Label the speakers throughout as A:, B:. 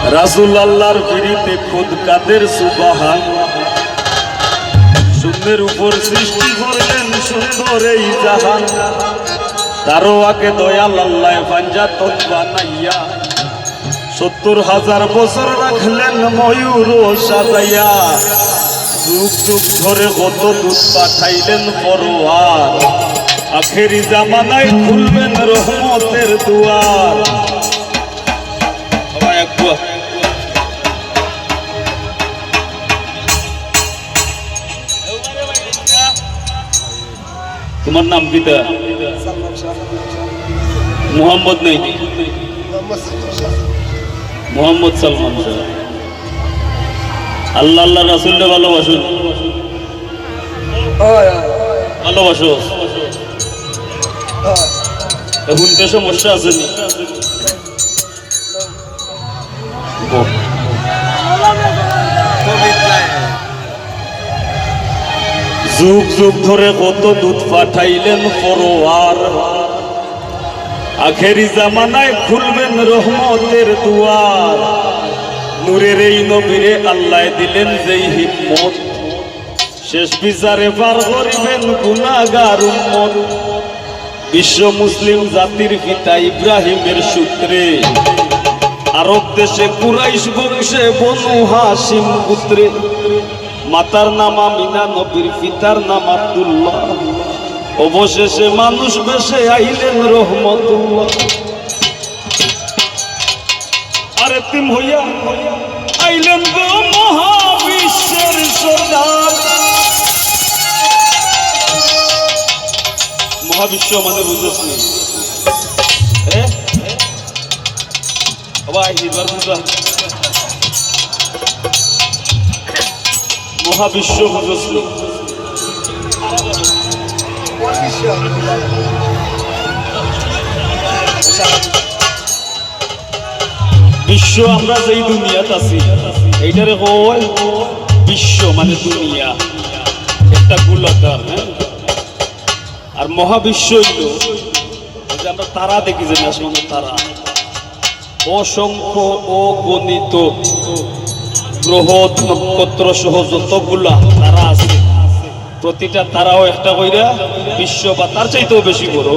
A: রাসূল আল্লাহর পিড়িতে খুদ কাদের সুবহান, শূন্যের উপর সৃষ্টি করলেন সুন্দর এই জাহান। তারও আগে দয়াল আল্লাহ পাঞ্জাতন বানাইয়া ৭০,০০০ বছর রাখলেন ময়ূর সাজাইয়া। যুগ যুগ ধরে কত দুধ পাঠাইলেন পরোয়ার, আখেরি জামানায় খুলবেন রহমতের দুয়ার। তোমার নাম পিতা মোহাম্মদ নেই, মোহাম্মদ সালমান শাহ। আল্লাহ আল্লাহ রাসূলকে ভালোবাসুন, ভালোবাসো। এখন তো সমস্যা আছে, যুগ যুগ ধরে কত দুধ পাঠাইলেন পরোয়ার, আখেরি জামানায় খুলবেন রহমতের দুয়ার। নূরের এই নবীরে আল্লাহ দিলেন যেই হিম্মত, শেষ বিচারে পার করিবেন গুনাহগার উম্মত। বিশ্ব মুসলিম জাতির পিতা ইব্রাহিমের সূত্রে, আরব দেশে কুরাইশ বংশে বনু হাশিম পুত্রে। মাতার নাম আমিনা, নবীর পিতার নাম আব্দুল্লাহ, অবশেষে মানুষ বেশে আইলেন রহমতুল্লাহ। আরে তিম হইয়া আইলেন গো মহাবিশ্বের সর্দার। মহাবিশ্ব মানে বুঝছ নি? মহাবিশ্ব বুঝছ নি? বিশ্ব আমরা যেই দুনিয়াত আছি এইটারে কয় বিশ্ব, মানে দুনিয়া একটা গোলাকার। হ্যাঁ, আর মহাবিশ্ব হইল যে আমরা তারা দেখি, যে আসমানের তারা, অসংখ্য অগণিত গ্রহ নক্ষত্র সহ যতগুলা তারা আছে, প্রতিটা তারাও একটা কইরা বিশ্ব বা তার চাইতেও বেশি বড়।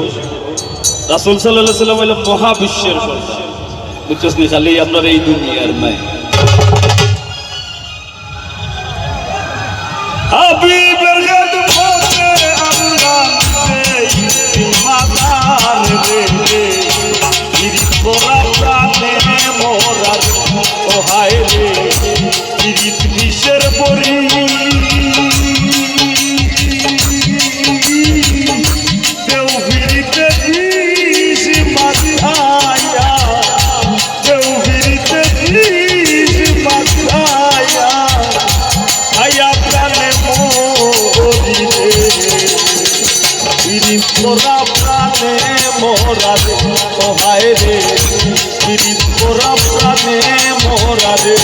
A: রাসূল সাল্লাল্লাহু আলাইহি ওয়াসাল্লাম হইলেন মহাবিশ্বের সর্দার। বুঝছস নি? খালি আপনার এই দুনিয়ার নাই। হাবিবের খেদমতে আল্লাহ সেই মাদার রে, গিরিত করা প্রাণে মোরার ওহায় রে, গিরিত বিষের পরি তোরা প্রাণে মোরা রে, ওহায় রে, গিরিত তোরা প্রাণে মোরা রে।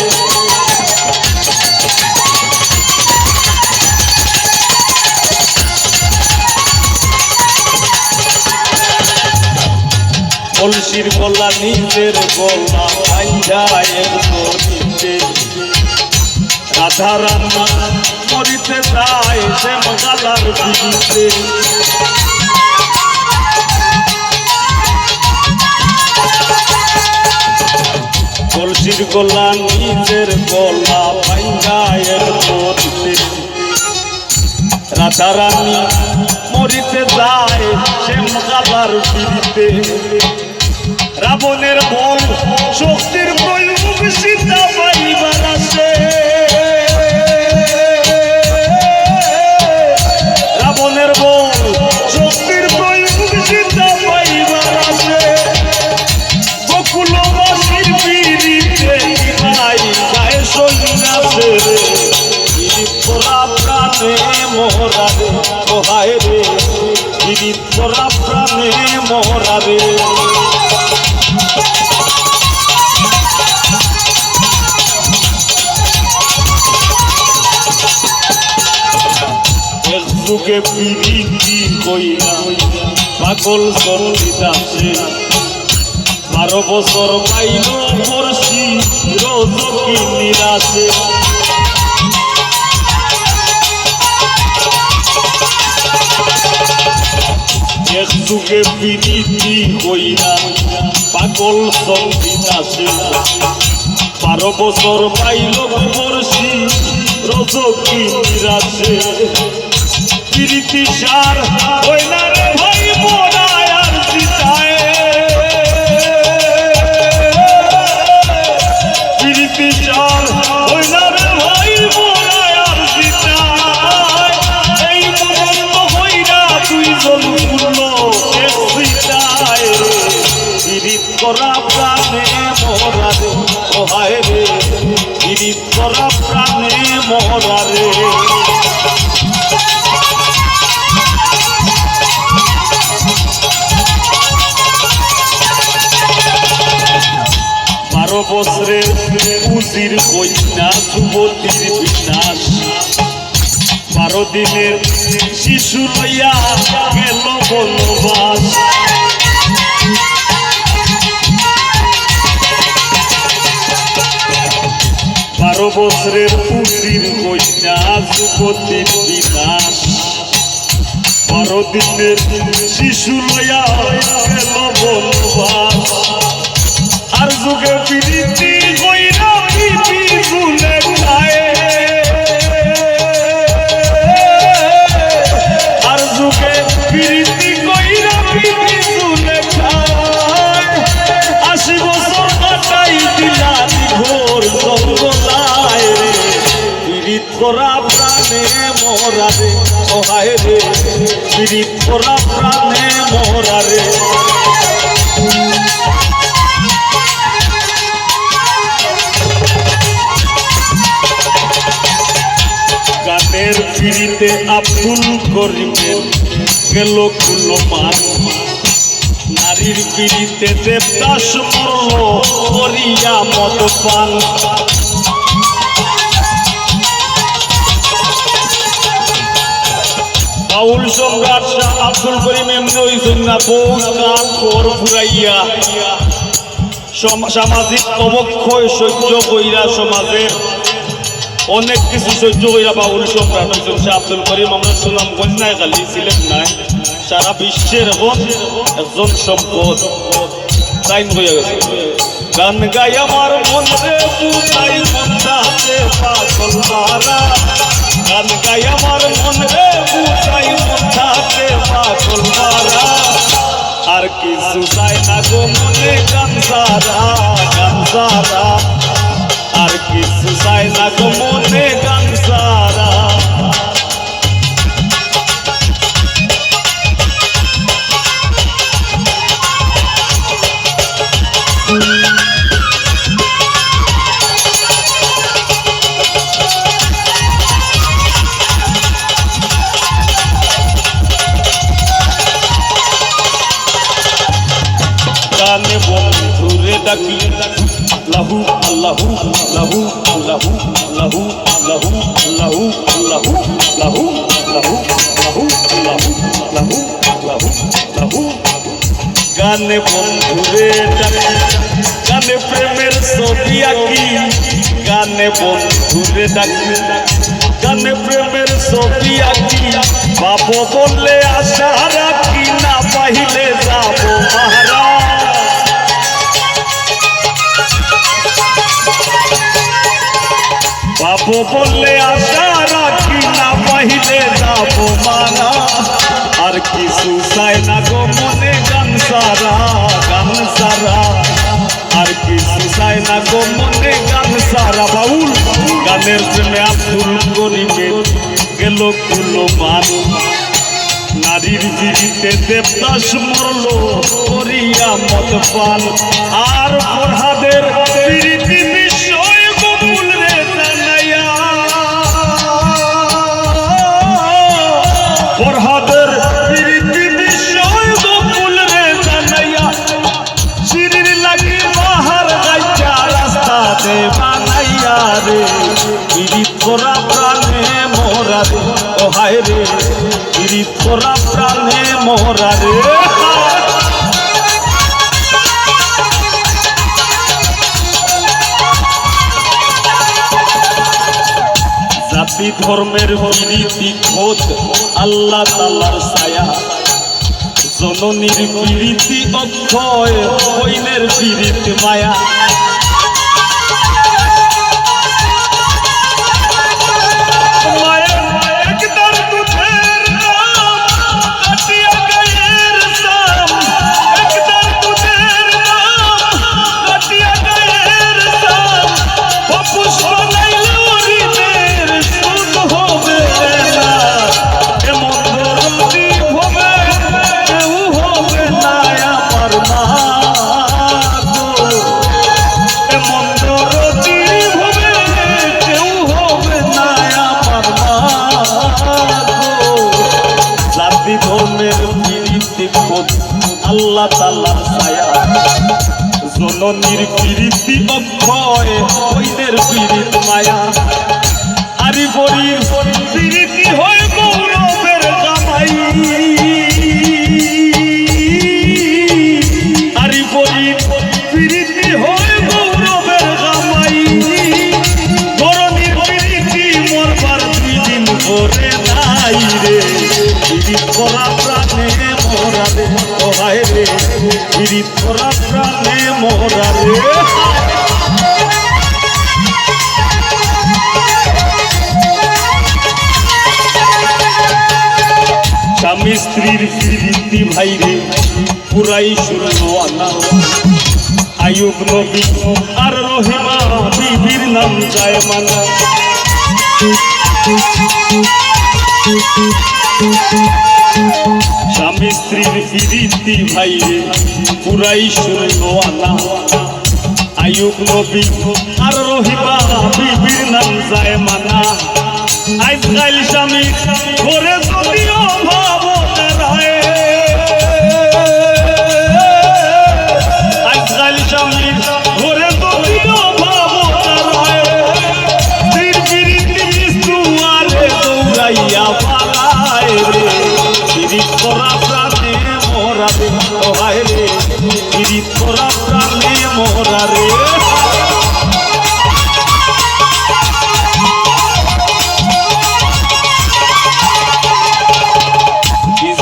A: কলসির গলা নিজের গলা ভাইজায় মরিতে, রাধা রান্না মরিতে যায় সে মগালার পিড়িতে। কলসির গলা নিজের গলা ভাইজায় মরিতে, রাধা রানী মরিতে যায় সে মগালার পিড়িতে। রাবণের বল শক্তির প্রয়োগ সীতা পাইবার আসে, রাবণের বল শক্তির প্রয়োগ সীতা পাইবার আসে। বকুলবাসীর পিড়িতে নাই গায়ে সন্ন্যাসে রে, গিরিত তোরা প্রাণে মোরা রে, ওহায় রে, গিরিত তোরা প্রাণে মোরা রে। যুগে পিড়িতি কইরা পাগল চন্ডিদাসে, 12 বছর পাইল বর্ষি কি নিরাশে এক যুগে বিনীতি হইয়া পাগল সংবিনাশে 12 বছর পাইল বর্ষি রজ কি নিরাশে প্রীতি সার হই না রে ভাই মোরায় আর জিতায় প্রীতি সার হই না রে ভাই মোরায় আর জিতায় এই মনন্ত হইরা দুইজন মূল্য এক জিতায় পীড়িত করা প্রাণে মরা রে ওহায় রে পীড়িত করা প্রাণে মরা রে বছরের উজির কন্যা যুবতীর বিনাশ 12 দিনের শিশু লইয়া গেল বনবাস 12 বছরের উজির কন্যা যুবতীর বিনাশ 12 দিনের শিশু লইয়া গেল বনবাস আর যুগে প্রীতি কইরা প্রীতি ঝুলে খায় আর যুগে প্রীতি কইরা প্রীতি ঝুলে খায় 80 বছর কাটাই দিলা ঘোর জঙ্গলায় রে পীড়িত করা প্রাণে মরা রে ওহায় রে পীড়িত করা প্রাণে মরা রে গানের পিড়িতে আব্দুল করিমের গেল কুলমান নারীর পিড়িতে দেবদাস মরল করিয়া মদপান বাউল সম্রাট শাহ আব্দুল করিম এমনি হইছেন না বহুত কান কর ফুরাইয়া সামাজিক অবক্ষয় সহ্য কইরা সমাজের অনেক কিছু সহ্য কইরা বাউল সম্রাট হইছেন শাহ আব্দুল করিম আমরা শুনলাম কন্যায় খালি ছিলেন নাই সারা বিশ্বের এখন একজন সম্পদ টাইম হয়ে গেছে গান গাই আমার মন রে বুঝাই মন্দাতে পাগল মারা গান গাই আমার মন রে বুঝাই মন্দাতে পাগল মারা আর কিছু চাই না গো মনে গান সারা আর কিছু চাই না গো মনে গান সারা গানে বন্ধুরে ডাকি লাহু আল্লাহু লাহু লাহু লাহু লাহু লাহু লাহু লাহু লাহু লাহু লাহু লাহু লাহু লাহু গানে বন্ধুরে ডাকি গানে প্রেমের ছবি আঁকি গানে বন্ধুরে ডাকি গানে প্রেমের ছবি আঁকি বাবু বললে আশা রাখি না পাইলে যাবো মারা বাবু বললে আশা রাখি না পাইলে যাবো মারা আর কিছু চাই না গো মনে গান সারা আর কিছু চাই না গো মনে গান সারা বাউল গানের প্রেমে আব্দুল করিমের গেল কুলমান নারীর পিড়িতে দেবদাস মরল করিয়া মদ পান আর ফরহাদের পিড়িতি বিষয় গোকুল রে জানাইয়া ফরহাদের পিড়িতি বিষয় গোকুল রে জানাইয়া শিরির লাগি বাহার গাইয়া রাস্তাতে বানাইয়া রে পিড়িত করা প্রাণে মোরা রে ওহায় রে পিড়িত করা প্রাণে মোরা রে জাতি ধর্মের প্রীতি খোঁজ আল্লাহ তাআলার ছায়া জননীর প্রীতি অক্ষয় বইনের প্রীতি মায়া আল্লাহ তাআলার ছায়া জননীর প্রীতি অক্ষয় বইনের প্রীতি মায়া আরি বরির প্রীতি হয় গৌরবের জামাই আরি বরির প্রীতি হয় গৌরবের জামাই ধরনীর প্রীতি মরবার দুই দিন পরে নাই রে প্রীতি করা প্রাণে মোরা রে ও হায় রে প্রীতি করা প্রাণে মোরা রে স্বামী স্ত্রীর প্রীতি ভাই রে পুরাই শুরু আনা আয়ুব নবী আর রহিমা বিবির নাম যায় মানা স্বামী স্ত্রীর প্রীতি ভাই রে পুরাই শুরু আনা আয়ুব নবী আর রহিমা বিবির নাম যায় মানা আজকাল স্বামী ঘরে যদিও ভাব রায় আজকাল স্বামী ঘরে যদিও ভাব রায় স্ত্রীর প্রীতি দুয়ারে দৌড়াইয়া পালায় রে প্রীতি করা প্রাণে মোরা রে ও হায় রে প্রীতি করা প্রাণে মোরা রে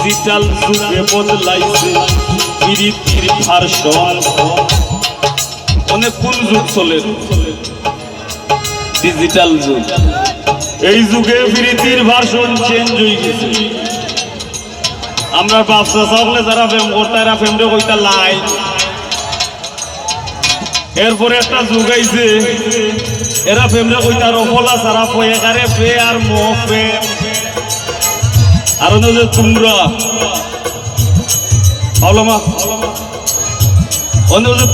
A: ডিজিটাল যুগে বদলাইছে প্রীতির ভার্সন অনেক কোন যুগ চলে ডিজিটাল যুগ এই যুগে প্রীতির ভার্সন চেঞ্জ হয়ে গেছে আমরা বাচ্চা সকলে যারা প্রেম করতে এরা প্রেমটা কইতা লাই এরপরে একটা যুগ আইছে এরা প্রেমটা কইতা রফলা সারা পয়েকারে পে আর মোহ প্রেম আর যে তোমরা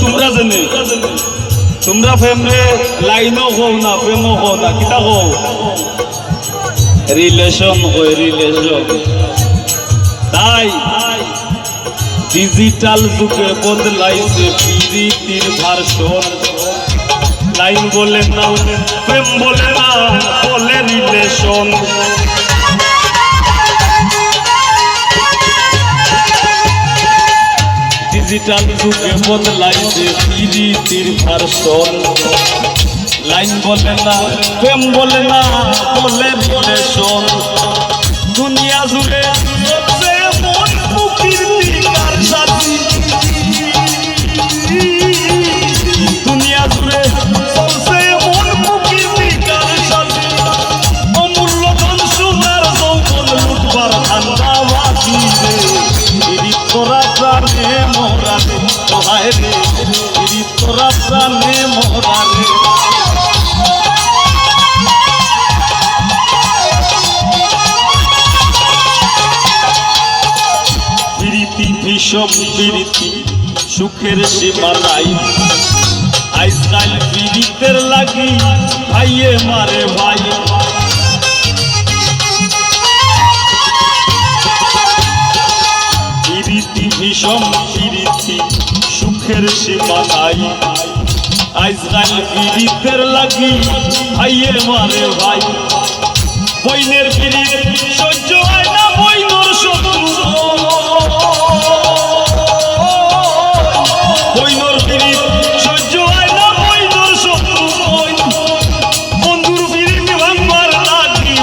A: তোমরা জানে তোমরা প্রেমে লাইনও হও না প্রেমও হও না কিতা হও রিলেশন হয় রিলেশন তাই ডিজিটাল যুগে বদলাইছে প্রীতির ভার্সন লাইন বলে না প্রেম বলে না বলে রিলেশন ডিজিটাল যুগে বদলাইছে প্রীতির ভার্সন লাইন বলে না প্রেম বলে না বলে রিলেশন দুনিয়া জুড়ে মন প্রকৃতির সাথী দুনিয়া জুড়ে চলছে মন প্রকৃতির সাথী অমূল্য ধন সোনার যৌবন লুটবার ধান্দা বাকি রে তোরা প্রাণে মোরা রে ও হায় রে তোরা প্রাণে মোরা রে প্রীতি ভীষণ প্রীতি সুখের সীমা নাই আজকাল প্রীতির লাগি ভাইয়ে মারে ভাই ভীষণ প্রীতি সুখের সীমা নাই আজকাল প্রীতির লাগি ভাইয়ে মারে ভাই বইনের প্রীতি সহ্য হয় না বইনোর শত্রু বইনোর প্রীতি সহ্য হয় না বইনোর শত্রু বন্ধুর প্রীতি ভাঙবার লাগি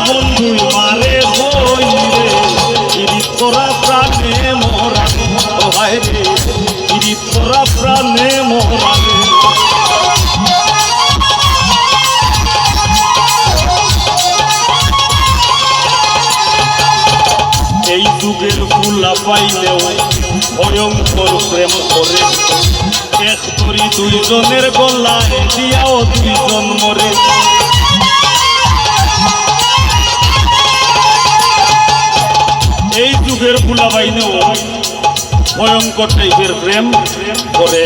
A: পাইলেও ভয়ঙ্কর প্রেম করে এক তরি দুইজনের গলায় দিয়াও দুইজন মরে এই যুগের ফুলা বাইনেও ভয়ঙ্কর টাইপের প্রেম করে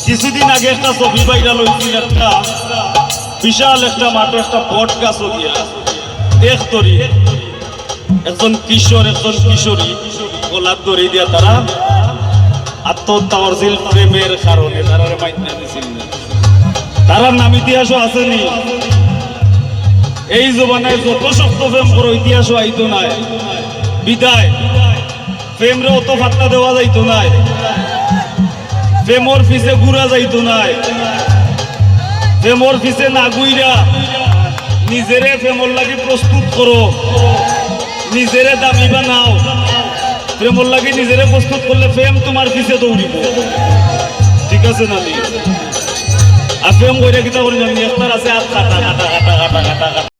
A: কিছুদিন আগে একটা ছবি ভাইরাল হয়েছিল একটা বিশাল একটা মাঠে একটা বট গাছ দিয়া এক তরি একজন কিশোর একজন কিশোরী গলার দড়ি দিয়া তারা আত্মহত্যা করছিল প্রেমের কারণে তারা মাইনা দিছিল তারা নাম ইতিহাসও আসেনি এই জমানায় যত শক্ত প্রেম করো ইতিহাসও আইতো নাই বিদায় প্রেমরে অত ফাত্তা দেওয়া যাইতো নাই প্রেমর পিছে ঘুরা যাইতো নাই প্রেমর পিছে না গুইরা নিজেরে প্রেমর লাগি প্রস্তুত করো নিজেরে দামি বানাও প্রেমর লাগি নিজেরে প্রস্তুত করলে প্রেম তোমার পিছে দৌড়িব ঠিক আছে না আর প্রেম কইরা কিতা করি জানি একটা আছে আর কাটা কাটা কাটা কাটা কাটা